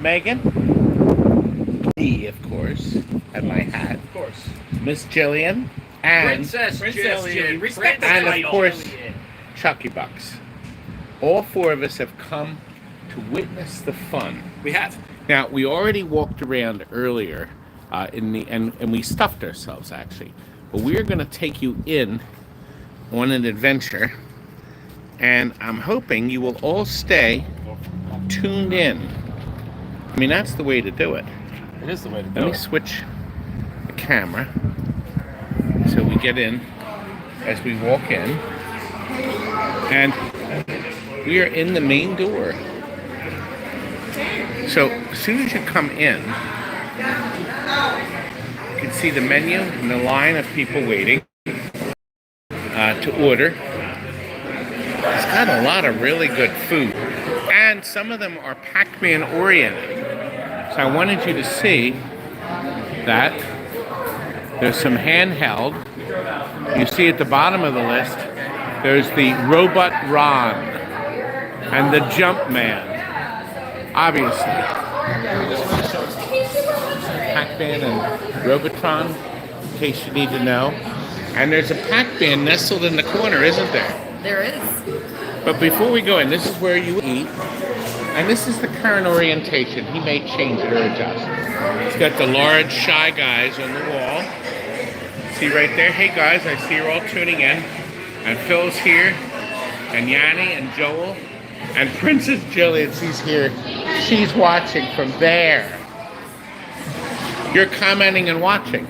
Megan, D, of course, and my hat. Of course. Miss Jillian, and Princess Jillian. Respect the and of title. course, Chucky Bucks. All four of us have come to witness the fun. We have. Now, we already walked around earlier, and we stuffed ourselves actually, but we're going to take you in on an adventure, and I'm hoping you will all stay tuned in. I mean, that's the way to do it. It is the way to do Let me it. switch the camera so we get in as we walk in, and we are in the main door. So as soon as you come in, you can see the menu and the line of people waiting to order. It's got a lot of really good food, and some of them are Pac-Man oriented. So I wanted you to see that there's some handheld. You see at the bottom of the list, there's the Robot Ron and the Jumpman. Obviously, Pac-Man and Robotron, in case you need to know. And there's a Pac-Man nestled in the corner, isn't there? There is. But before we go in, this is where you eat. And this is the current orientation. He may change it or adjust. It's got the large Shy Guys on the wall. See right there? Hey guys, I see you're all tuning in. And Phil's here. And Yanni and Joel. And Princess Jillian, she's here. She's watching from there. You're commenting and watching.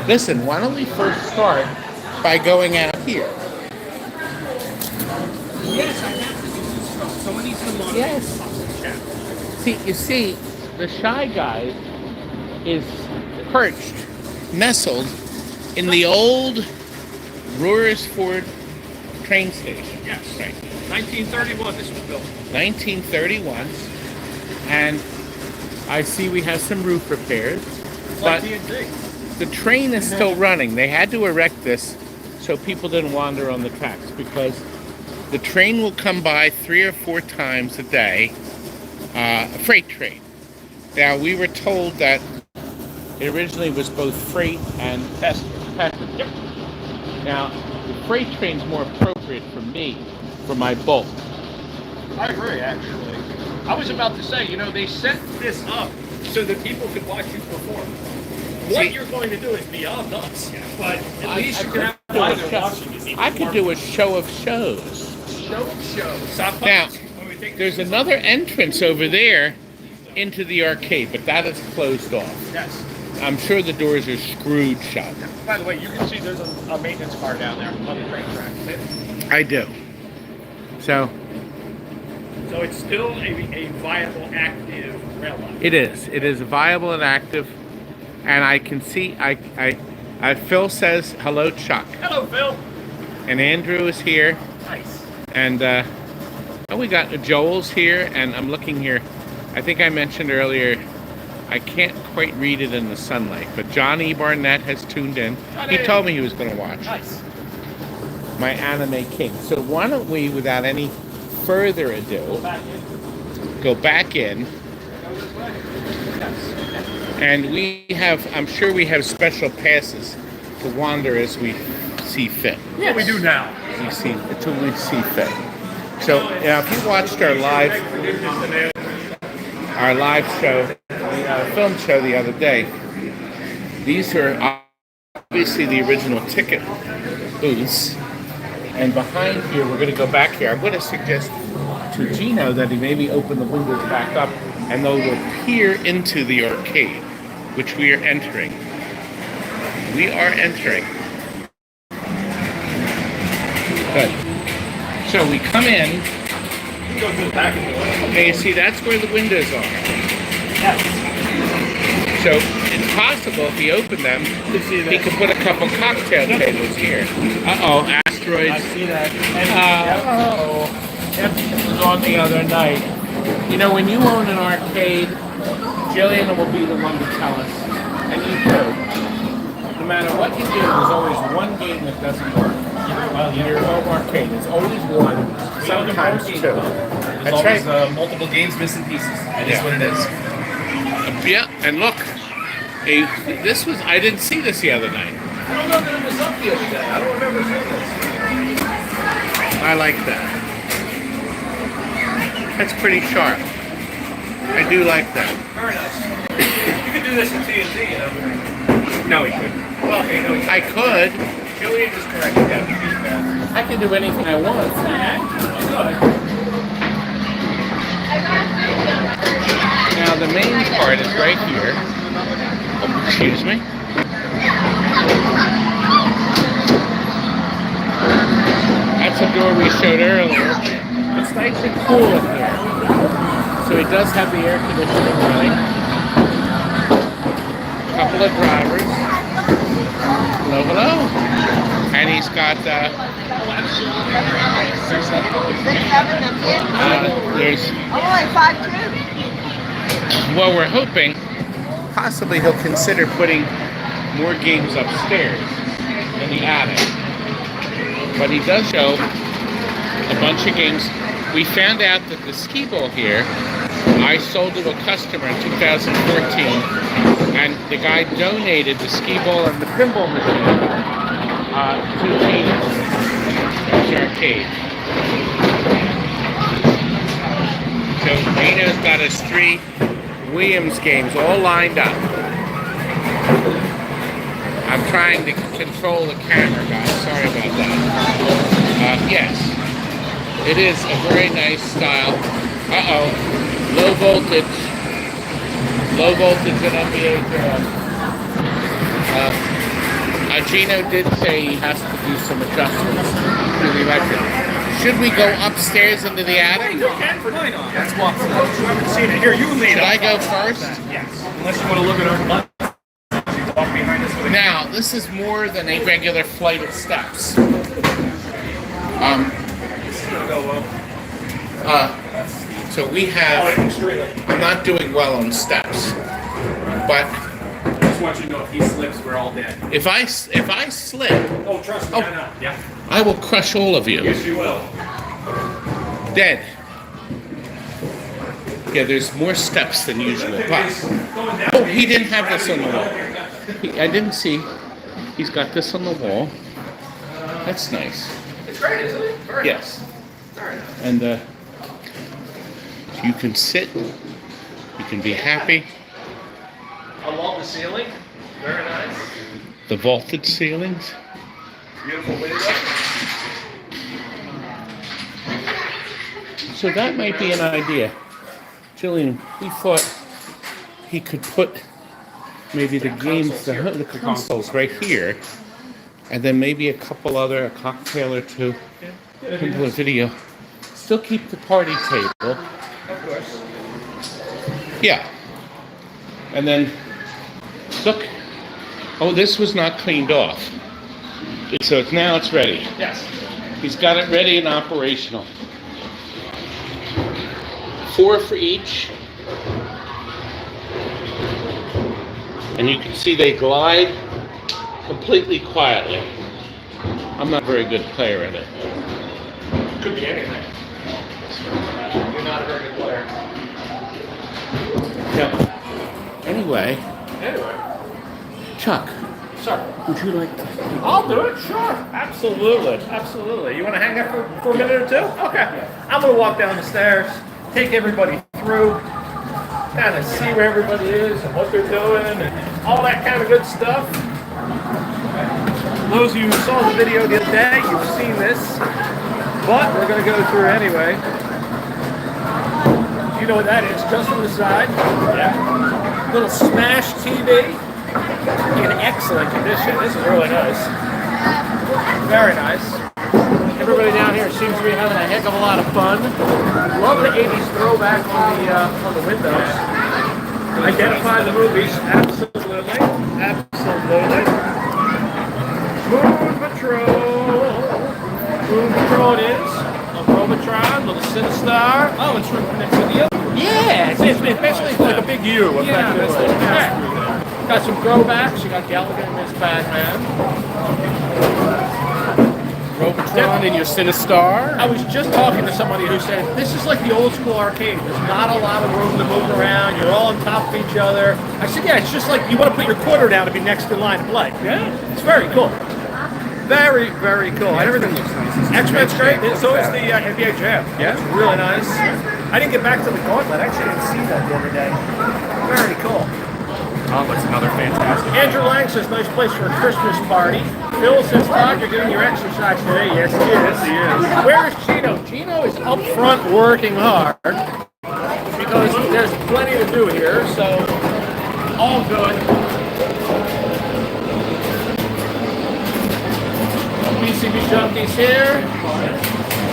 Listen, why don't we first start by going out here? Yes, I have to do some stuff. Someone needs to monitor. Yes. See, you see, the Shy Guy is perched, nestled in the old Royersford train station. Yes. Right. 1931 this was built. 1931. And I see we have some roof repairs. Like But TNT. the train is still running. They had to erect this so people didn't wander on the tracks, because the train will come by 3 or 4 times a day, a freight train. Now, we were told that it originally was both freight and passenger. Yep. Now, the freight train's more appropriate for me, for my bulk. I agree, actually. I was about to say, they set this up so that people could watch you perform. What you're going to do is beyond us, but at least you can have fun watching you. I could do a show of shows. Stop Now, puppets. there's another entrance over there into the arcade, but that is closed off. Yes. I'm sure the doors are screwed shut. By the way, you can see there's a maintenance car down there on the train track. I do. So So it's still a viable, active rail line. it is. It is viable and active, and I can see. Phil says hello, Chuck, Hello, Phil. and Andrew is here, Nice. and we got Joel's here, and I'm looking here. I think I mentioned earlier, I can't quite read it in the sunlight, but Johnny Barnett has tuned in. He told me he was going to watch Nice. my Anime King. So why don't we, without any further ado, go back in, and we have, I'm sure we have special passes to wander as we see fit. Yeah, we do now. We see, until we see fit. So if you watched our live show, film show the other day, these are obviously the original ticket booths. And behind here, we're going to go back here. I'm going to suggest to Gino that he maybe open the windows back up, and they'll peer into the arcade, which we are entering. We are entering. Good. So we come in. Go to the back of the window. Okay, you see, that's where the windows are. Yes. So it's possible if he opened them, he could put a couple cocktail tables here. Uh-oh, asteroids. I see that. Yep, this was on the other night. When you own an arcade, Jillian will be the one to tell us, and you too. No matter what you do, there's always one game that doesn't work. Your home arcade. There's always one, sometimes two. There's That's always right. multiple games missing pieces. It is what it is. Yeah, and look, this was, I didn't see this the other night. I don't know that it was up the other day. I don't remember seeing this. I like that. That's pretty sharp. I do like that. Very nice. You could do this in TNT, you know. No, he couldn't. Well, okay, no, he I could. Jillian is correct. You have to beat that. I can do anything I want. Now the main part is right here. Oh, excuse me. That's a door we showed earlier. It's nice and cool in here. So it does have the air conditioning running. A couple of drivers. Hello, hello. And he's got there's well, we're hoping possibly he'll consider putting more games upstairs in the attic. But he does show a bunch of games. We found out that the skee ball here, I sold to a customer in 2014, and the guy donated the skee ball and the pinball machine to Gino's arcade. So Gino's got his 3 Williams games all lined up. I'm trying to control the camera, guys. Sorry about that. Yes, it is a very nice style. Low voltage in NBA. Gino did say he has to do some adjustments to the electric. Should we go upstairs into the attic? You can for why not? Let's walk through. You haven't seen it. Here, you lead. Should I go first? Yes. Unless you want to look at our butt. Walk behind us with a Now, this is more than a regular flight of steps. So we have, I'm not doing well on steps, but I just want you to know if he slips, we're all dead. if I slip, Oh, trust me, I know. Yeah. I will crush all of you. Yes, you will. Dead. Yeah, there's more steps than usual. But, oh, he didn't have this on the wall. I didn't see. He's got this on the wall. That's nice. It's great, isn't it? Very Yes. Very nice. And you can sit. You can be happy. Along the ceiling. Very nice. The vaulted ceilings. Beautiful window. So that might be an idea. Jillian, we thought he could put maybe the games, the consoles right here, and then maybe a couple other, a cocktail or two, into a video. Still keep the party table. Of course. Yeah. And then, look. Oh, this was not cleaned off. So now it's ready. Yes. He's got it ready and operational. 4 for each. And you can see they glide completely quietly. I'm not a very good player at it. Could be anything. You're not a very good player. Yeah. Anyway, Chuck, Sir. would you like to? I'll do it, sure. Absolutely. Absolutely. You want to hang out for a minute or two? Okay. I'm going to walk down the stairs, take everybody through, kind of see where everybody is and what they're doing and all that kind of good stuff. Those of you who saw the video the other day, you've seen this, but we're going to go through anyway. You know what that is, just on the side. Yeah. Little smash TV. In excellent condition. This is really nice. Very nice. Everybody down here seems to be having a heck of a lot of fun. Love the 80s throwback on the windows. Identify the movies. Absolutely. Absolutely. Moon Patrol. Moon Patrol it is. A Robotron, little Sinistar. Oh, it's right next to the other one. Yeah, it's basically like a big U. Yeah, that's what it Yeah. Got some throwbacks. You got Gallagher and Miss Batman. Robotron and your Sinistar. I was just talking to somebody who said this is like the old school arcade. There's not a lot of room to move around. You're all on top of each other. I said, yeah, it's just like you want to put your quarter down to be next in line to play. Yeah. It's very cool. Very, very cool. Everything looks nice. X-Men's great. So is the NBA Jam. Yeah. It's really nice. I didn't get back to the Gauntlet. I actually didn't see that the other day. Very cool. Oh, that's another fantastic. Andrew Lang says, nice place for a Christmas party. Phil says, Todd, you're doing your exercise today. Yes, he is. Where is Gino? Gino is up front working hard because there's plenty to do here, so all good. BCB Junkies here.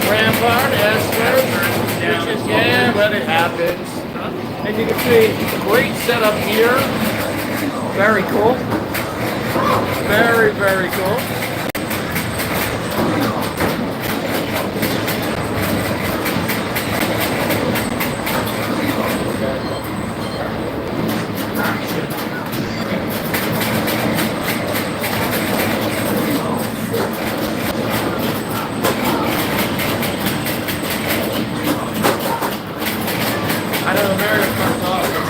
Rampart, Esther, which is, yeah, but it happens. And you can see, great setup here. Very cool. Very, very cool. I know America's awesome.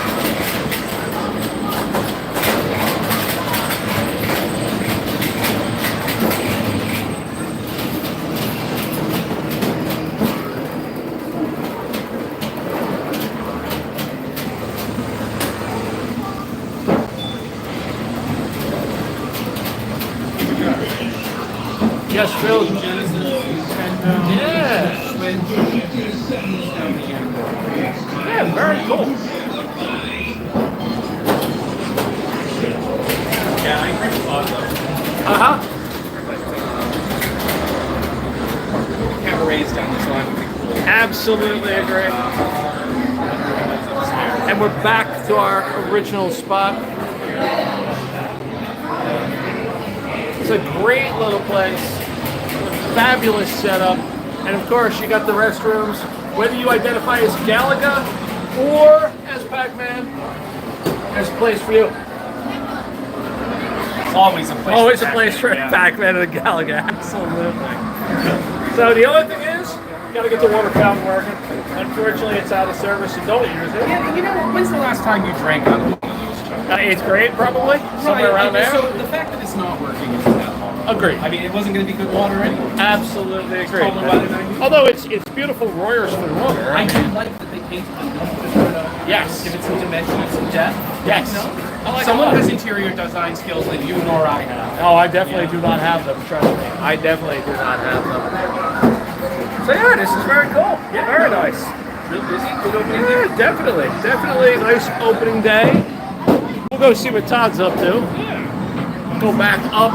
Yes, Phil. Yeah. Yeah, very cool. Yeah, I agree with Todd, though. Uh-huh. Cabarets down this line would be cool. Absolutely agree. And we're back to our original spot. It's a great little place. Fabulous setup. And of course, you got the restrooms. Whether you identify as Galaga or as Pac-Man, there's a place for you. It's always a place. Always for a place for Pac-Man, Pac-Man and a Galaga. Absolutely. So the only thing is, you gotta get the water fountain working. Unfortunately, it's out of service, so don't use it. Yeah, you know, when's the last time you drank out of one of those chugs? 8th grade, probably, somewhere around there. So the fact that it's not working isn't that hard. Agreed. I mean, it wasn't going to be good water anyway. Absolutely agree. Cold weather, 90. Although it's beautiful Royersford water. I do like that they painted the number. Yes. Give it some dimension and some depth. Yes. You know? I like Someone it a lot. has interior design skills that you nor I have. Oh, I definitely do not have them, trust me. I definitely do not have them. So yeah, this is very cool. Yeah, very nice. Real busy. Good opening day. Yeah, definitely. Definitely a nice opening day. We'll go see what Todd's up to. Yeah. Go back up.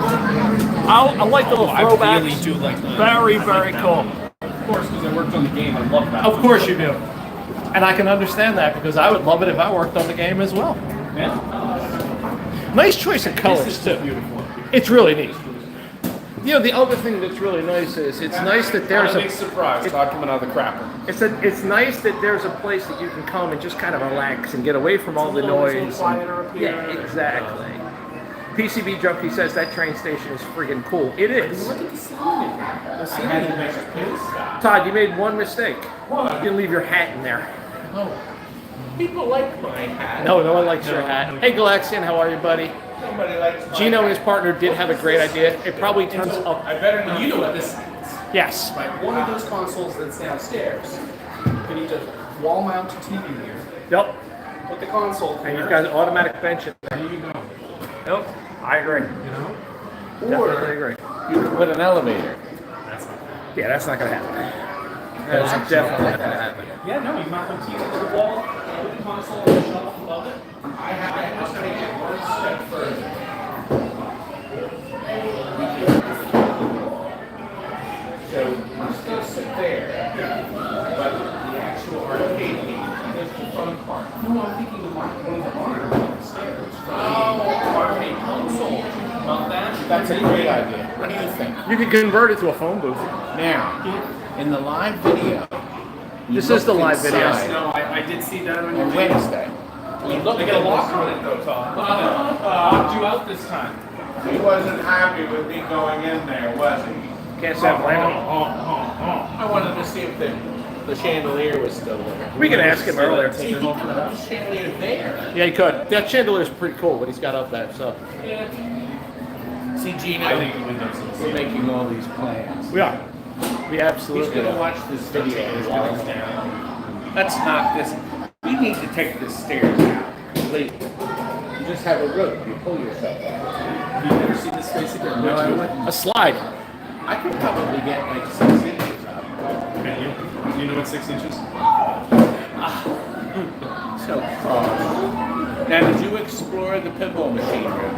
I like the little throwbacks. I really do like that. Very, very cool. Of course, because I worked on the game. I love that. Of course you do. And I can understand that because I would love it if I worked on the game as well. Yeah. Nice choice of colors This is too. beautiful. It's really neat. You know, the other thing that's really nice is it's nice that there's Big a surprise. Todd coming out of the crapper. it's nice that there's a place that you can come and just kind of relax and get away from all the noise. quieter up here. Yeah, exactly. PCB Junkie says that train station is friggin' cool. It is. Look at the scenery. The scenery makes us pissed. Todd, you made one mistake. What? You didn't leave your hat in there. Oh. People like my hat. No, no one likes your hat. Hey, Galaxian, how are you, buddy? Nobody likes my Gino and hat. his partner did have a great idea. It probably turns up. I better not. You know what this is. Yes. Right, one of those consoles that's downstairs. You need to wall mount a TV here. Yep. Put the console And there. you've got an automatic bench in there. There you go. Yep. I agree. You know? Definitely agree. You could put an elevator. That's not Yeah, that's not gonna happen. That's definitely not gonna happen. Yeah, no, you mount the TV to the wall, put the console on the shelf above it. I must take it one step further. So you still sit there, but the actual arcade game is the front part. No, I'm thinking of one of the monitors downstairs. Oh, arcade console. About that? That's a great idea. What do you think? You could convert it to a phone booth. Now, in the live video, we This is the looked live video. inside No, I did see that on your on Wednesday. We looked They at got a lock this. on it though, Todd. Locked you out this time. He wasn't happy with me going in there, was he? Can't say I'm blaming him. I wanted to see if the chandelier was still there. We can ask him earlier. See, he could put the chandelier there. Yeah, he could. That chandelier is pretty cool, what he's got up there. So See, Gino, we're making all these plans. we are. We He's absolutely going to are. watch this video while it's down. Let's knock this. We need to take the stairs out completely. You just have a rope. You pull yourself out. You've never seen this space again? No, I wouldn't. A slide. I could probably get like 6 inches up. You know what 6 inches? So now, did you explore the pinball machine room?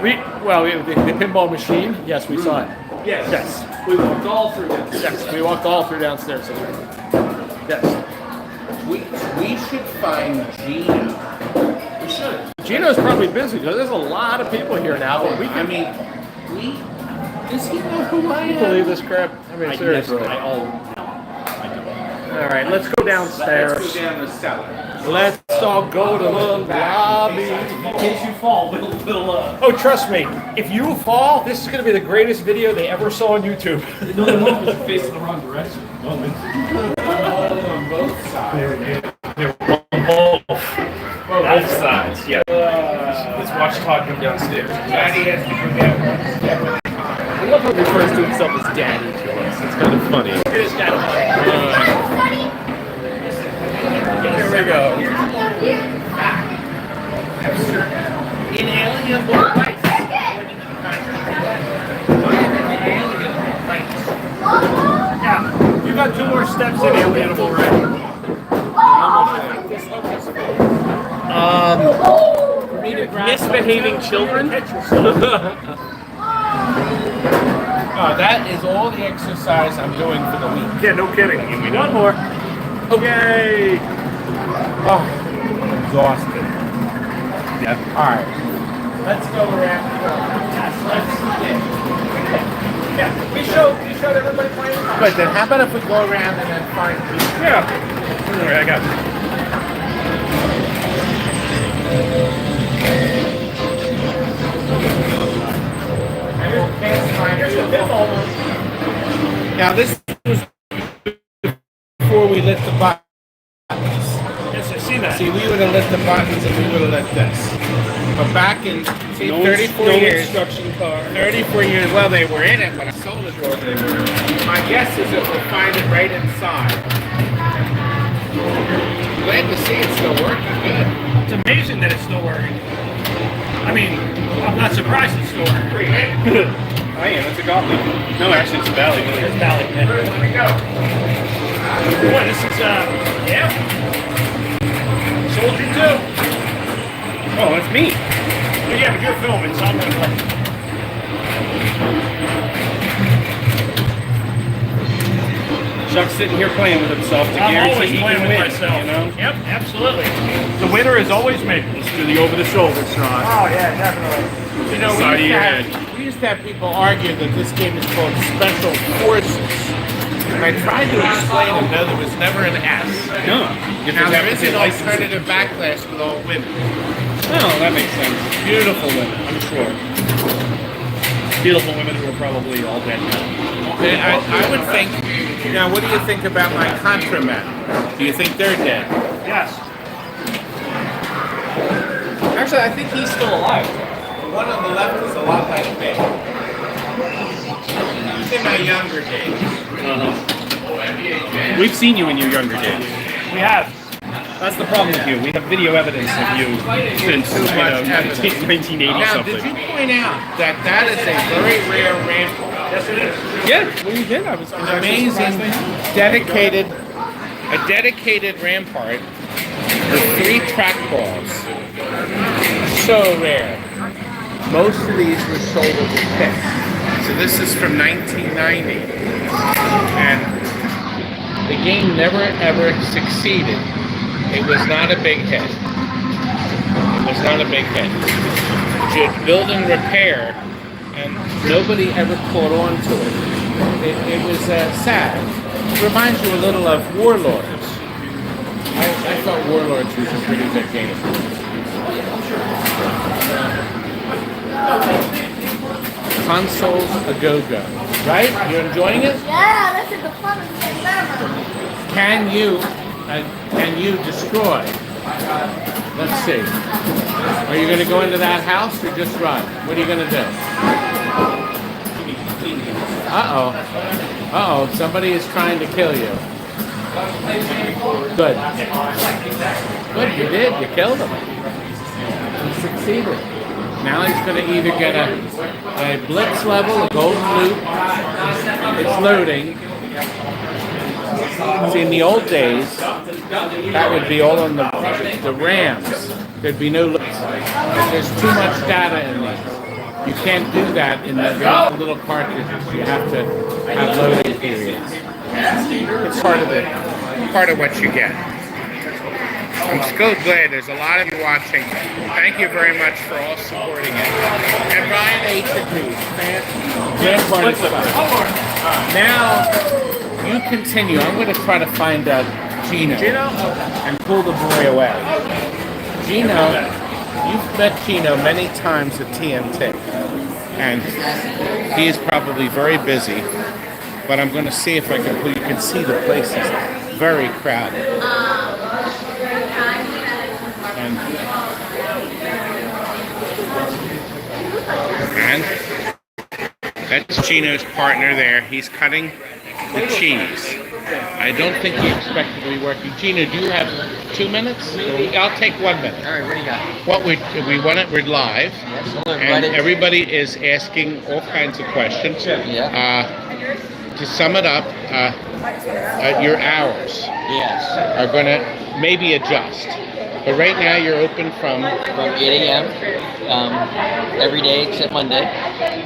The pinball machine. Yes, we saw it. Yes. Yes. We walked all through that. Yes, we walked all through downstairs. Yes. We should find Gino. We should. Gino's probably busy because there's a lot of people here now. But we I can mean, does he know who I am? believe this crap. I mean, seriously. All right, let's go downstairs. Let's go down the cellar. Let's all go to the lobby. In case you fall, we'll Oh, trust me, if you fall, this is going to be the greatest video they ever saw on YouTube. no, they won't because you're facing the wrong direction. On both sides. Both sides, yeah. Let's watch Todd come downstairs. Daddy has to go down one step at a time. I love how he refers to himself as daddy to us. It's kind of funny. It is kind of funny. Here we go. Inalienable rights. Yeah, you got 2 more steps in alienable, right? Misbehaving children? That is all the exercise I'm doing for the week. Yeah, no kidding. Give me 1 more. Yay! Oh, I'm exhausted. Yeah. All right, let's go around. Yeah, we showed everybody playing. But then how about if we go around and then find people? Yeah. All right, I got it. Here's the pinball one. Now this was before we lit the buttons. Yes, I see that. See, we would have lit the buttons and we would have lit this. But back in 34 years, instruction car. 34 years, well, they were in it, but I sold it. My guess is that we'll find it right inside. Glad to see it's still working good. It's amazing that it's still working. I mean, I'm not surprised it's still working. I am. It's a goblin. No, actually, it's a valley. It's Valley. Yeah. Where we go? Boy, this is, yeah. Soldier 2. Oh, that's me. But yeah, but you're filming, so I'm going to play. Chuck's sitting here playing with himself to I'm guarantee always he playing can with win, myself. you know? Yep, absolutely. The winner is always me. Let's do the over-the-shoulder shot. Oh, yeah, definitely. You know, Side of your head. we used to have people argue that this game is called Special Forces. And I tried to explain to them, no, there was never an S. No. You Now, just there have to is say an license. alternative backlash with all women. Oh, that makes sense. Beautiful women, I'm sure. Beautiful women who are probably all dead now. And I would think, now, what do you think about my Contra men? Do you think they're dead? Yes. Actually, I think he's still alive. The one on the left is a lot like me. He's in my younger days. We've seen you in your younger days. We have. That's the problem with you. We have video evidence of you since Too much evidence. 1980 Now, something. did you point out that that is a very rare rampart? Yes, it is. Yeah, well, you did. I was Amazing, dedicated, a dedicated rampart with 3 trackballs. So rare. Most of these were sold as a kit. So this is from 1990. And the game never ever succeeded. It was not a big hit. It was not a big hit. You'd build and repair, and nobody ever caught on to it. It was sad. It reminds you a little of Warlords. I thought Warlords was a pretty good game. Consoles a go-go. Right? You're enjoying it? Yeah, this is the fun of the summer. Can you destroy? Let's see. Are you going to go into that house or just run? What are you going to do? Uh-oh. Uh-oh. Somebody is trying to kill you. Good. Good, you did. You killed him. You succeeded. Now he's going to either get a blitz level, a golden loop. It's loading. See, in the old days, that would be all on the RAMs. There'd be no loops. There's too much data in these. You can't do that in the little cartridges. You have to have loading periods. It's part of what you get. I'm so glad there's a lot of you watching. Thank you very much for all supporting it. And Ryan H. agrees. Now, you continue. I'm going to try to find out Gino and pull the boy away. Gino, you've met Gino many times at TNT. And he is probably very busy. But I'm going to see if I can pull. You can see the place is very crowded. And that's Gino's partner there. He's cutting the cheese. I don't think he expected to be working. Gino, do you have 2 minutes? I'll take 1 minute. All right, what do you got? What we're live, Yes, hello, and everybody. everybody is asking all kinds of questions. Yeah. To sum it up, your hours Yes. are going to maybe adjust. But right now you're open from 8 a.m. Every day except Monday.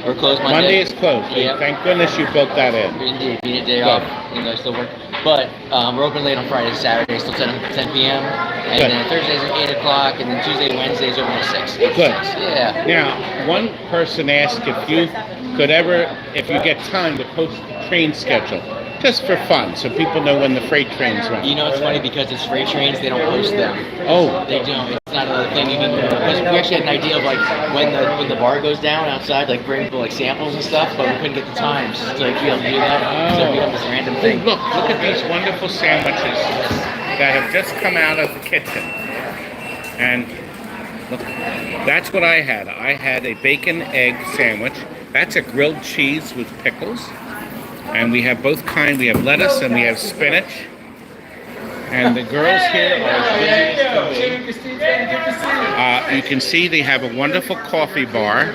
We're closed Monday. Monday is closed. Yep. Thank goodness you built that in. Indeed, we need a day Good. off. You know, I still work. But we're open late on Fridays, Saturdays till 10 p.m. And Good. then Thursdays at 8 o'clock. And then Tuesday and Wednesdays open at 6. Good. Yeah. Now, one person asked if you could ever, if you get time, to post the train schedule, just for fun, so people know when the freight trains run. You know, it's funny because it's freight trains, they don't post them. Oh. They don't. It's not a thing. You can, because we actually had an idea of like when the bar goes down outside, like bring people like samples and stuff, but we couldn't get the times to like be able to do that. So it becomes this random thing. Look at these wonderful sandwiches that have just come out of the kitchen. And look, that's what I had. I had a bacon egg sandwich. That's a grilled cheese with pickles. And we have both kinds. We have lettuce and we have spinach. And the girls here are as busy as you can see they have a wonderful coffee bar.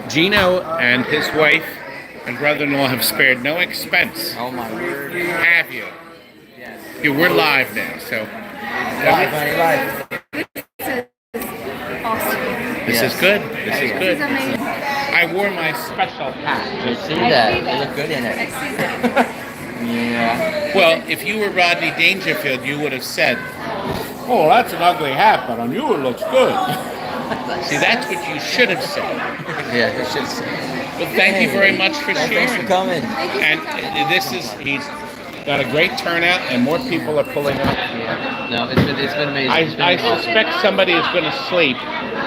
Gino and his wife and brother-in-law have spared no expense. Oh my word. Have you? Yes. We're live now, so. Live. Awesome. This Yes. is good. This is This is good. amazing. I wore my special hat. I see that. You look good in it. Yeah. Well, if you were Rodney Dangerfield, you would have said, "Oh, that's an ugly hat, but on you it looks good." See, that's what you should have said. Yeah, it's just. Well, thank you very much for Thanks for sharing. coming. And he's got a great turnout, and more people are pulling up. Yeah. No, it's been amazing. It's been I awesome. suspect somebody is going to sleep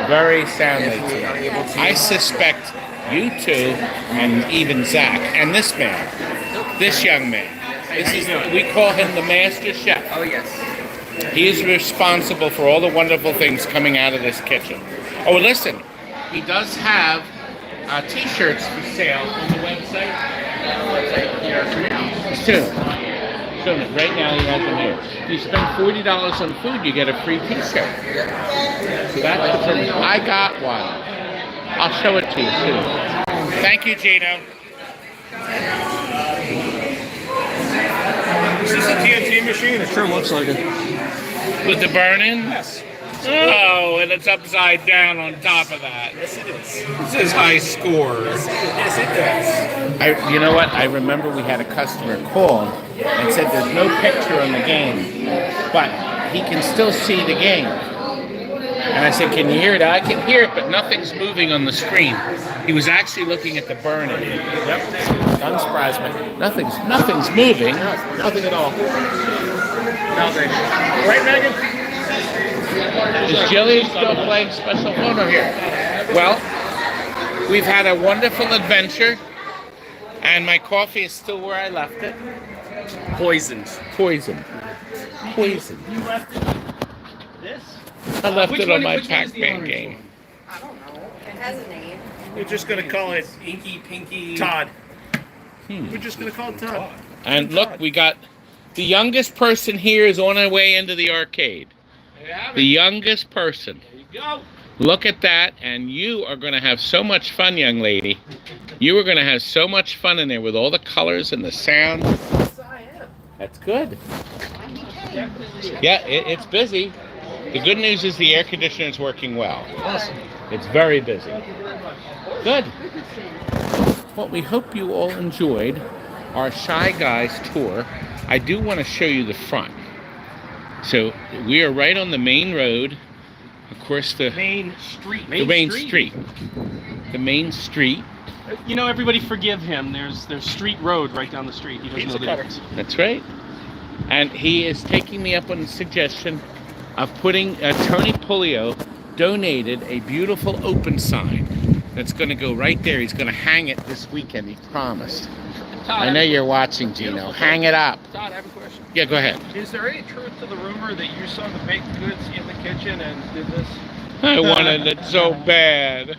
very soundly If we are tonight. able to. I suspect you two, and even Zach, and this man, this young man. We call him the master chef. Oh yes. He is responsible for all the wonderful things coming out of this kitchen. Oh, listen, he does have T-shirts for sale on the website. Soon. Right now he has them here. If you spend $40 on food, you get a free T-shirt. So that's the purpose. I got one. I'll show it to you soon. Thank you, Gino. Is this a TNT machine? It sure looks like it. With the burn-in? Yes. Oh, and it's upside down on top of that. Yes, it is. It says high score. Yes, it does. You know what? I remember we had a customer call and said there's no picture on the game, but he can still see the game. And I said, can you hear it? I can hear it, but nothing's moving on the screen. He was actually looking at the burn-in. Yep. Doesn't surprise me. Nothing's moving. Nothing at all. Nothing. Right, Megan? Is Jillian still playing special photo here? Well, We've had a wonderful adventure, and my coffee is still where I left it. Poisoned. Poison. Poison. You left it. This? I left it on my which one is the Pac-Man orange game. one? I don't know. It has a name. We're just gonna call it Inky Pinky Todd. We're just gonna call it Todd. And look, we got the youngest person here is on our way into the arcade. The youngest person. There you go. Look at that, and you are going to have so much fun, young lady. You are going to have so much fun in there with all the colors and the sound. That's good. Yeah, it's busy. The good news is the air conditioner is working well. Awesome. It's very busy. Good. Well, we hope you all enjoyed our Shy Guys tour. I do want to show you the front. So we are right on the main road. Of course, the Main Street. main street. The main street. You know, everybody forgive him. There's Street Road right down the street. He doesn't know the difference. That's right. And he is taking me up on the suggestion of putting Tony Pulio donated a beautiful open sign that's going to go right there. He's going to hang it this weekend. He promised. Todd, I know you're watching, Gino. Hang it up. Todd, I have a question. Yeah, go ahead. Is there any truth to the rumor that you saw the baked goods in the kitchen and did this? I wanted it so bad.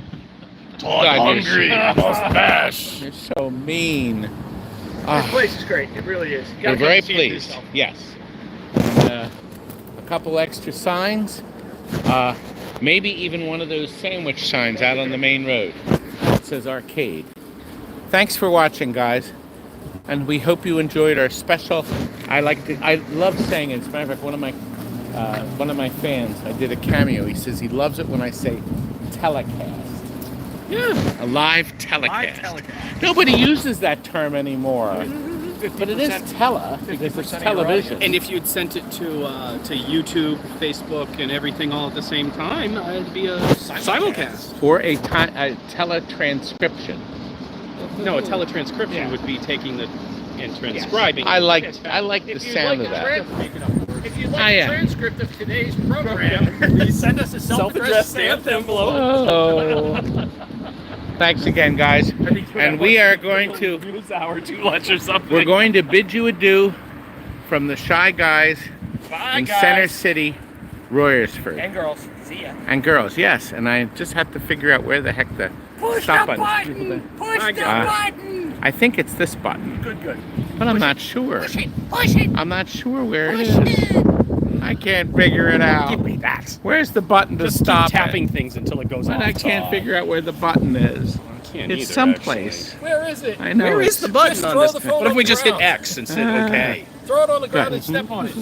God, you're so mean. This place is great. It really is. You We're gotta very come see it for pleased. yourself. Yes. And, a couple extra signs. Maybe even one of those sandwich signs out on the main road. It says arcade. Thanks for watching, guys. And we hope you enjoyed our special. I love saying it. As a matter of fact, one of my fans, I did a cameo. He says he loves it when I say telecast. Yeah, a live telecast. Nobody uses that term anymore. But it is tele because it's television. And if you'd sent it to YouTube, Facebook, and everything all at the same time, it'd be a simulcast. Or a teletranscription. No, a teletranscription would be taking the and transcribing. I like the sound of that. If you'd like a transcript of today's program, please send us a self-addressed stamped envelope. Oh. Thanks again, guys. And we are going to hour 2 lunch or something. we're going to bid you adieu from the Shy Guys in Center City, Royersford. And girls, see ya. And girls, yes. And I just have to figure out where the heck the stop button is. Push the button! I think it's this button. Good. But I'm not sure. Push it! I'm not sure where it is. I can't figure it out. Give me that. Where's the button to Just stop keep tapping it? things until it goes But off. I can't figure out where the button is. Can't It's either, someplace. Where is it? I know. Where is the button Just on throw this? the phone What if we on just the hit ground. X and said okay? Throw it on the ground and step on it.